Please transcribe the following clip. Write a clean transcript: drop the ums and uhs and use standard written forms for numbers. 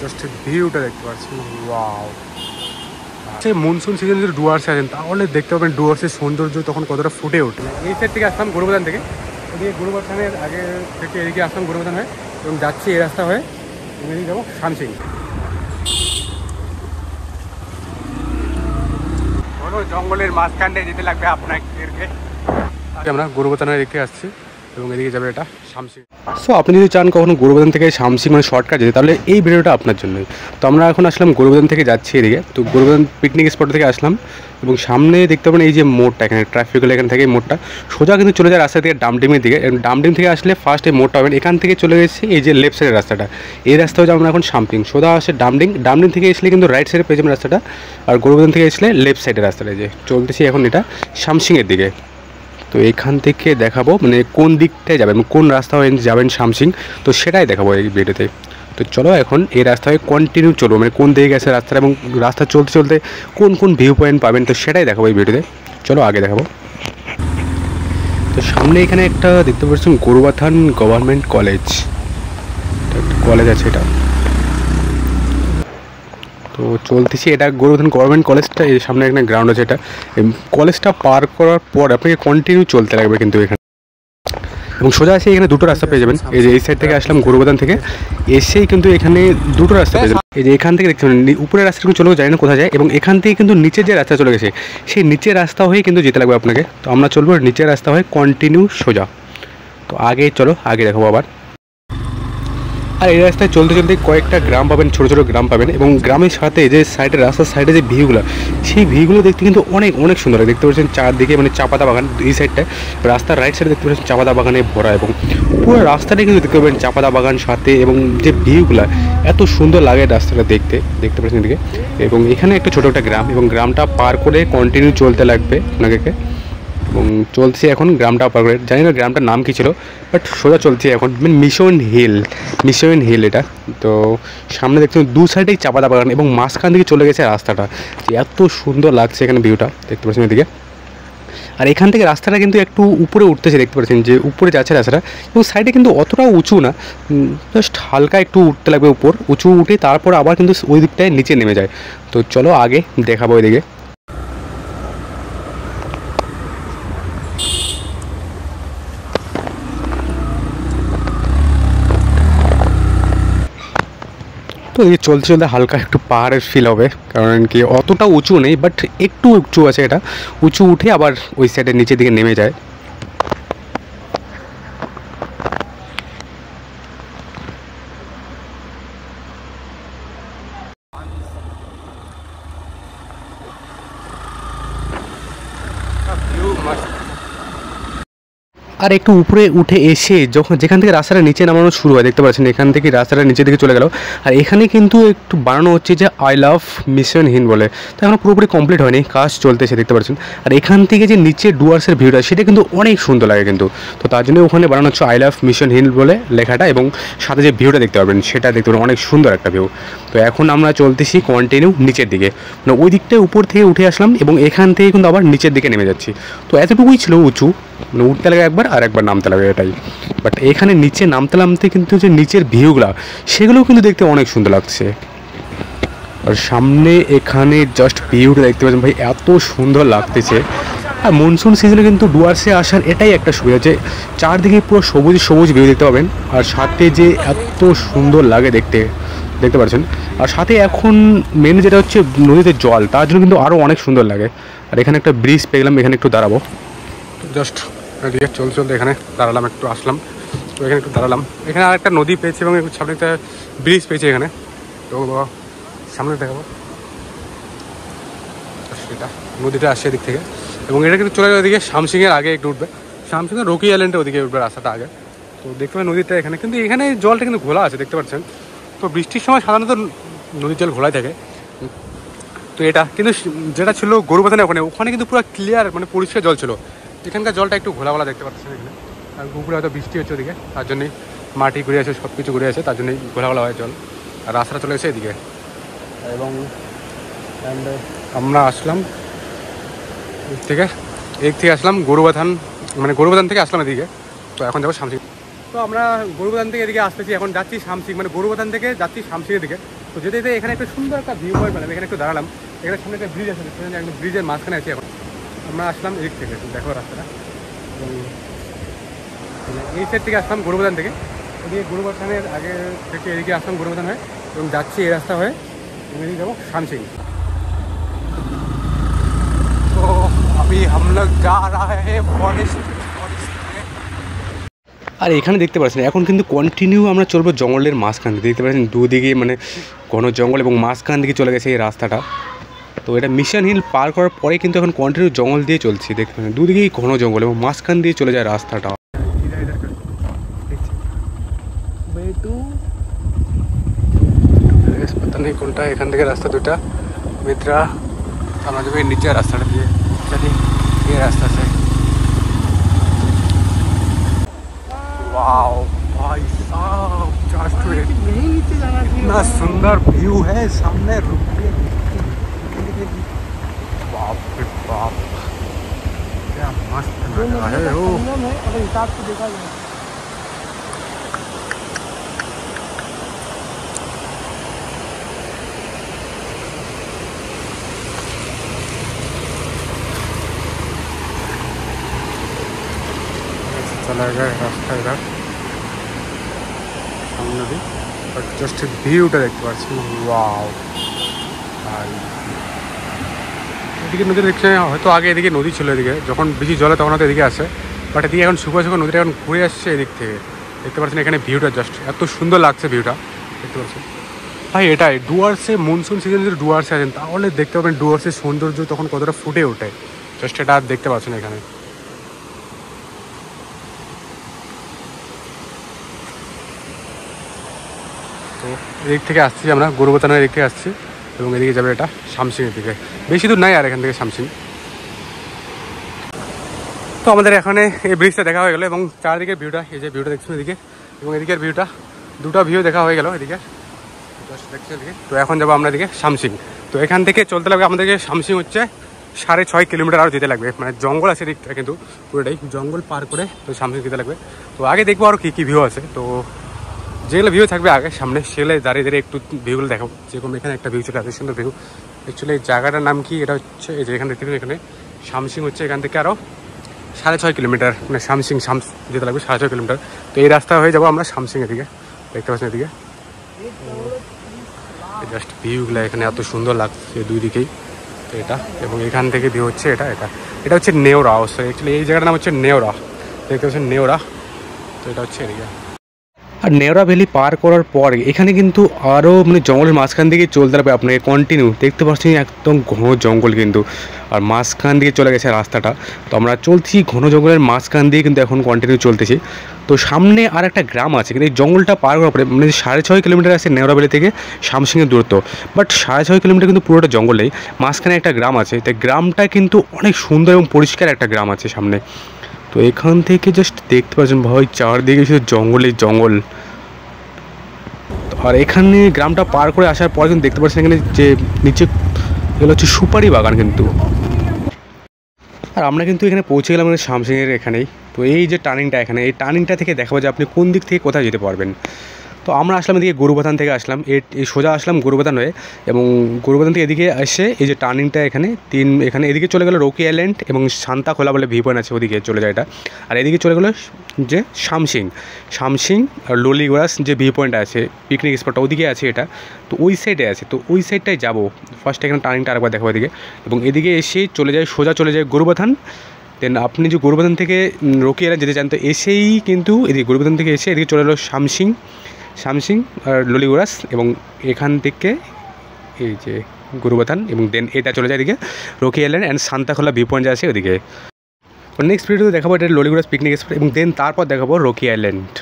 Just ভিউটা দেখতে পাচ্ছি, ওয়াও। সেই মনসুন সিজন যদি ডুয়ার্সে আসেন তাহলে দেখতে পাবেন ডুয়ার্সের সৌন্দর্য তখন কতটা ফুটে ওঠে। এই সাইড থেকে আসলাম গরুবাথান থেকে, এদিকে গরুবাথানের আগে থেকে এদিকে আসলাম গরুবাথান হয়ে এবং যাচ্ছি এই রাস্তা হয়ে এদিকে যাবো শামসিং। জঙ্গলের মাঝখানে যেতে লাগবে আপনাদেরকে। আমরা গরুবাথানের দিকে আসছি এবং এদিকে যাবে এটা শামসিং। সো আপনি যদি চান কখনো গরুবাথান থেকে শামসিং মানে শর্টকাট যেতে, তাহলে এই ভিডিওটা আপনার জন্যই। তো আমরা এখন আসলাম গরুবাথান থেকে যাচ্ছি এদিকে, তো গরুবাথান পিকনিক স্পট থেকে আসলাম এবং সামনে দেখতে পাবেন এই যে মোড়টা, এখানে ট্রাফিক হলে এখান থেকে এই মোড়টা সোজা কিন্তু চলে যায় রাস্তা থেকে ডামডিমের দিকে। ডামডিম থেকে আসলে ফার্স্ট এই মোড়টা হবেন, এখান থেকে চলে গেছে এই যে লেফট সাইডের রাস্তাটা, এই রাস্তা হচ্ছে আমরা এখন শামসিং। সোজা আসে ডামডিম থেকে আসলে কিন্তু রাইট সাইডে পেয়ে যাবেন রাস্তাটা, আর গরুবাথান থেকে আসলে লেফট সাইডের রাস্তাটা যে চলতেছি এখন এটা শামসিংয়ের দিকে। তো এখান থেকে দেখাবো মানে কোন দিকটায় যাবেন, কোন রাস্তা হয়ে যাবেন শামসিং, তো সেটাই দেখাবো এই ভিডিওতে। তো চলো এখন এই রাস্তায় কন্টিনিউ চলবো, মানে কোন দিকে গেছে রাস্তাটা এবং রাস্তা চলতে চলতে কোন কোন ভিউ পয়েন্ট পাবেন, তো সেটাই দেখাবো এই ভিডিওতে। চলো আগে দেখাবো। তো সামনে এখানে একটা দেখতে পাচ্ছেন গরুবাথান গভর্নমেন্ট কলেজ, কলেজ আছে এটা। তো চলতেছি এটা গরুবাথান গভর্নমেন্ট কলেজটা, এই সামনে এখানে গ্রাউন্ড আছে। এটা কলেজটা পার করার পর আপনাকে কন্টিনিউ চলতে লাগবে কিন্তু এখানে, এবং সোজা আছে এখানে দুটো রাস্তা পেয়ে যাবেন। এই যে এই সাইড থেকে আসলাম গরুবাথান থেকে এসেই কিন্তু এখানে দুটো রাস্তা পেয়ে যাবেন। এই যে এখান থেকে দেখতে পাবেন উপরের রাস্তা কিন্তু চলেও যায় না কোথায় যায়, এবং এখান থেকে কিন্তু নিচে যে রাস্তা চলে গেছে সেই নিচের রাস্তা হয়ে কিন্তু যেতে লাগবে আপনাকে। তো আমরা চলবো নিচের রাস্তা হয়ে কন্টিনিউ সোজা। তো আগে চলো আগে দেখাবো আবার। আর এই রাস্তায় চলতে চলতে কয়েকটা গ্রাম পাবেন, ছোটো ছোটো গ্রাম পাবেন, এবং গ্রামের সাথে যে সাইডের রাস্তার সাইডে যে ভিউগুলো, সেই ভিউগুলো দেখতে কিন্তু অনেক অনেক সুন্দর লাগে। দেখতে পাচ্ছেন চারদিকে মানে চাপাতা বাগান, এই সাইডটায় রাস্তার রাইট সাইডে দেখতে পাচ্ছেন চাপাতা বাগানে ভরা, এবং পুরো রাস্তাটাই কিন্তু দেখতে পাবেন চাপাতা বাগান সাথে, এবং যে ভিউগুলো এত সুন্দর লাগে রাস্তাটা দেখতে পাচ্ছেন এদিকে। এবং এখানে একটা ছোটো একটা গ্রাম, এবং গ্রামটা পার করে কন্টিনিউ চলতে লাগবে আপনাকে, এবং চলছি এখন গ্রামটা পার করে। জানি না গ্রামটার নাম কী ছিল, বাট সোজা চলছি এখন মিশন হিল এটা। তো সামনে দেখতে দু সাইডেই চাপাতা বাগান এবং মাঝখান থেকে চলে গেছে রাস্তাটা, এত সুন্দর লাগছে এখানে ভিউটা দেখতে পাচ্ছেন এদিকে। আর এখান থেকে রাস্তাটা কিন্তু একটু উপরে উঠতেছে, দেখতে পাচ্ছেন যে উপরে যাচ্ছে রাস্তাটা, এবং সাইডে কিন্তু অতটাও উঁচু না, জাস্ট হালকা একটু উঠতে লাগবে উপর, উঁচু উঠে তারপর আবার কিন্তু ওই দিকটায় নিচে নেমে যায়। তো চলো আগে দেখাবো এদিকে। তো এই চলতে চলতে হালকা একটু পাহাড়ের ফিল হবে, কারণ কি অতটা উঁচু নেই, বাট একটু উঁচু আছে, এটা উঁচু উঠে আবার ওই সাইডের নিচের দিকে নেমে যায়। আর একটু উপরে উঠে এসে যেখান থেকে রাস্তাটা নিচে নামানো শুরু হয়, দেখতে পাচ্ছেন এখান থেকে রাস্তাটা নিচের দিকে চলে গেল। আর এখানে কিন্তু একটু বানানো হচ্ছে যে আই লাভ মিশন হিল বলে, তো এখন পুরোপুরি কমপ্লিট হয়নি, কাজ চলতেছে দেখতে পাচ্ছেন। আর এখান থেকে যে নিচে ডুয়ার্সের ভিউটা সেটা কিন্তু অনেক সুন্দর লাগে কিন্তু, তো তার জন্য ওখানে বানানো হচ্ছে আই লাভ মিশন হিল বলে লেখাটা, এবং সাথে যে ভিউটা দেখতে পাবেন সেটা দেখতে পাবেন অনেক সুন্দর একটা ভিউ। তো এখন আমরা চলতেছি কন্টিনিউ নিচের দিকে, মানে ওই দিকটায় উপর থেকে উঠে আসলাম এবং এখান থেকে কিন্তু আবার নিচের দিকে নেমে যাচ্ছি। তো এতটুকুই ছিল উঁচু, মানে উঠতে লাগে একবার আর একবার নামতে লাগে এটাই, বাট এখানে নিচে নামতে কিন্তু যে নিচের ভিউগুলো সেগুলোও কিন্তু দেখতে অনেক সুন্দর লাগছে। আর সামনে এখানে জাস্ট ভিউটা দেখতে পাচ্ছেন ভাই, এত সুন্দর লাগতেছে। আর মনসুন সিজনে কিন্তু ডুয়ার্সে আসার এটাই একটা সুবিধা যে চারদিকে পুরো সবুজ সবুজ ভিউ দেখতে পাবেন, আর সাথে যে এত সুন্দর লাগে দেখতে পাচ্ছেন। আর সাথে এখন মেন যেটা হচ্ছে নদীতে জল, তার জন্য কিন্তু আরও অনেক সুন্দর লাগে। আর এখানে একটা ব্রিজ পেয়ে গেলাম, এখানে একটু দাঁড়াবো, জাস্ট এদিকে চলতে এখানে দাঁড়ালাম, একটু আসলাম, তো এখানে একটু দাঁড়ালাম। এখানে আর একটা নদী পেয়েছি এবং একটু সামনে একটা ব্রিজ পেয়েছি এখানে, তো সামনে দেখাবো সেটা নদীটা আসছে এদিক থেকে, এবং এটা কিন্তু চলে যাবে ওদিকে শামসিংয়ের আগে একটু উঠবে, শামসিংয়ের রকি আইল্যান্ডে ওদিকে উঠবে রাস্তাটা আগে। তো দেখতে পাবেন নদীটা এখানে, কিন্তু এখানে জলটা কিন্তু ঘোলা আছে দেখতে পাচ্ছেন। তো বৃষ্টির সময় সাধারণত নদীর জল ঘোলাই থাকে। তো এটা কিন্তু যেটা ছিল গরুবাথানে ওখানে কিন্তু পুরো ক্লিয়ার মানে পরিষ্কার জল ছিল, এখানকার জলটা একটু ঘোলাওয়ালা দেখতে পাচ্ছেন এখানে। আর উপরে হয়তো বৃষ্টি হচ্ছে ওদিকে, তার জন্যই মাটি ঘুরে আছে, সব কিছু ঘুরে আছে, তার জন্যই ঘোলাওয়ালা হয় জল। আর রাস্তাটা চলে গেছে এদিকে, এবং আমরা আসলাম এদিক থেকে আসলাম গরুবাথান, মানে গরুবাথান থেকে আসলাম এদিকে। তো এখন যাবো শামসিং। তো তো আমরা গরুবাথান থেকে এদিকে আসতেছি, এখন যাচ্ছি শামসিং, মানে গরুবাথান থেকে যাচ্ছি শামসিংয়ের দিকে। তো যেতে যেতে এখানে একটা সুন্দর একটা ভিউ পয়েন্ট পেলাম, এখানে একটু দাঁড়ালাম। এখানে সামনে একটা ব্রিজ আছে, একদম ব্রিজের মাঝখানে আছি এখন। আমরা আসলাম এদিক থেকে, দেখো রাস্তাটা, এবং এই সাইড থেকে আসলাম গরুবাথান থেকে। এদিকে গরুবাথানের আগে থেকে এদিকে আসলাম গরুবাথান হয়ে, এবং যাচ্ছি এই রাস্তা হয়ে এদিকে যাবো শামসিং। তো अभी हम लोग जा रहा है फॉरेस्ट। আর এখানে দেখতে পাচ্ছেন এখন কিন্তু কন্টিনিউ আমরা চলবো জঙ্গলের মাঝখান দিয়ে, দেখতে পাচ্ছেন দুদিকে মানে ঘন জঙ্গল এবং মাঝখান দিকে চলে গেছে এই রাস্তাটা। তো এটা মিশন হিল পার করার পরে কিন্তু এখন কন্টিনিউ জঙ্গল দিয়ে চলছি, দেখতে পাচ্ছেন দুদিকেই ঘন জঙ্গল এবং মাঝখান দিয়ে চলে যায় রাস্তাটা। पता नहीं কোনটা, এখান থেকে রাস্তা দুটা মিত্রা, আমরা যাবো এই নিচের রাস্তাটা দিয়ে, চলি এই রাস্তা से। वाओ भाई साहब, इतना सुंदर व्यू है सामने, रुकिए बाप रे बाप, क्या मस्त नजारा है वो। अगर हिसाब से देखा जाए चला गया रास्ता इधर सामने भी, और जस्ट ভিউটা দেখতে পাচ্ছি। ওয়াও ভাই, এদিকে নদী দেখছে, হয়তো আগে এদিকে নদী ছিল, এদিকে যখন বেশি জলে তখন হয়তো এদিকে আসে, বাট এদিকে এখন শুকনো শুকনো নদীটা এখন ঘুরে আসছে এদিক থেকে, দেখতে পাচ্ছেন এখানে ভিউটা জাস্ট এত সুন্দর লাগছে ভিউটা, দেখতে পাচ্ছেন ভাই। এটাই ডুয়ার্সে মনসুন সিজন যদি ডুয়ার্সে আছেন তাহলে দেখতে পাবেন ডুয়ার্সের সৌন্দর্য তখন কতটা ফুটে ওঠে, জাস্ট এটা দেখতে পাচ্ছেন এখানে। তো এদিক থেকে আসছি আমরা, গরুবাথানের এদিক থেকে আসছি, এবং এদিকে যাবে এটা শামসিংয়ের দিকে, বেশি দূর নাই আর এখান থেকে শামসিং। তো আমাদের এখানে এই ব্রিজটা দেখা হয়ে গেলো, এবং চারদিকের ভিউটা, এই যে ভিউটা দেখছেন এদিকে এবং এদিকের ভিউটা, দুটো ভিউ দেখা হয়ে গেল এদিকে দেখছি এদিকে। তো এখন যাবো আমরা এদিকে শামসিং। তো এখান থেকে চলতে লাগবে আমাদেরকে, শামসিং হচ্ছে 6.5 কিলোমিটার আরও যেতে লাগবে, মানে জঙ্গল আছে দিকটা, কিন্তু পুরোটাই জঙ্গল পার করে তো শামসিং যেতে লাগবে। তো আগে দেখবো আরও কী কী ভিউ আছে, তো যেগুলো ভিউ থাকবে আগে সামনে সেগুলো দাঁড়িয়ে দাঁড়িয়ে একটু ভিউগুলো দেখাবো। যেরকম এখানে একটা ভিউ ছিল, এত সুন্দর ভিউ। অ্যাকচুয়ালি এই জায়গাটার নাম কি, এটা হচ্ছে এই যে এখানে দেখতে পাচ্ছেন, এখানে শামসিং হচ্ছে এখান থেকে আরও 6.5 কিলোমিটার, মানে শামসিং যেতে লাগবে 6.5 কিলোমিটার। তো এই রাস্তা হয়ে যাবো আমরা শামসিং এদিকে, দেখতে পাচ্ছেন এদিকে জাস্ট ভিউগুলো এখানে এত সুন্দর লাগছে দুই দিকেই। তো এটা, এবং এখান থেকে ভিউ হচ্ছে এটা, এটা হচ্ছে নেওরা অবশ্যই, অ্যাকচুয়ালি এই জায়গাটার নাম হচ্ছে নেওরা, দেখতে পাচ্ছেন নেওরা। তো এটা হচ্ছে এদিকে। আর নেওরা ভ্যালি পার করার পর এখানে কিন্তু আরও মানে জঙ্গলের মাঝখান দিকে চলতে হবে আপনাকে কন্টিনিউ, দেখতে পাচ্ছেন একদম ঘন জঙ্গল কিন্তু, আর মাঝখান দিয়ে চলে গেছে রাস্তাটা। তো আমরা চলছি ঘন জঙ্গলের মাঝখান দিয়ে কিন্তু এখন কন্টিনিউ চলতেছি। তো সামনে আর একটা গ্রাম আছে, কিন্তু এই জঙ্গলটা পার করার পরে মানে 6.5 কিলোমিটার আছে নেওরা ভ্যালি থেকে শামসিংয়ের দূরত্ব, বাট 6.5 কিলোমিটার কিন্তু পুরোটা জঙ্গল নেই, মাঝখানে একটা গ্রাম আছে। তাই গ্রামটা কিন্তু অনেক সুন্দর এবং পরিষ্কার একটা গ্রাম আছে সামনে। তো এখান থেকে জাস্ট দেখতে পাচ্ছেন ভাই চারদিকে শুধু জঙ্গলেই জঙ্গল। আর এখানে গ্রামটা পার করে আসার পর কিন্তু দেখতে পাচ্ছেন এখানে যে নিচে এগুলো হচ্ছে সুপারি বাগান কিন্তু। আর আমরা কিন্তু এখানে পৌঁছে গেলাম আমাদের শামসিংয়ের এখানেই। তো এই যে টার্নিংটা এখানে, এই টার্নিংটা থেকে দেখাবো যে আপনি কোন দিক থেকে কোথায় যেতে পারবেন। তো আমরা আসলাম এদিকে গরুবাথান থেকে আসলাম, এই সোজা আসলাম গরুবাথান হয়ে, এবং গরুবাথান থেকে এদিকে এসে এই যে টার্নিংটা এখানে এখানে এদিকে চলে গেলো রকি আইল্যান্ড এবং সান্তাখোলা বলে ভিউ পয়েন্ট আছে, ওদিকে চলে যায় এটা। আর এদিকে চলে গেলো যে শামসিং আর ললিগড়াস যে ভিউ পয়েন্ট আছে, পিকনিক স্পটটা ওদিকে আছে এটা। তো ওই সাইডে আছে, তো ওই সাইডটাই যাবো। ফার্স্ট এখানে টার্নিংটা আরেকবার দেখাবো এদিকে, এবং এদিকে এসে সোজা চলে যায় গরুবাথান। দেন আপনি যে গরুবাথান থেকে রকি আইল্যান্ড যেতে চান, তো এসেই কিন্তু এদিকে গরুবাথান থেকে এসে এদিকে চলে এলো শামসিং আর ললিগড়াস, এবং এখান থেকে এই যে গরুবাথান, এবং দেন এটা চলে যায় এদিকে rocky island and Santakhola view point আছে ওদিকে। নেক্সট ভিডিওতে দেখাবো এটা ললিগড়াস পিকনিক স্পট, এবং দেন তারপর দেখাবো রকি আইল্যান্ড।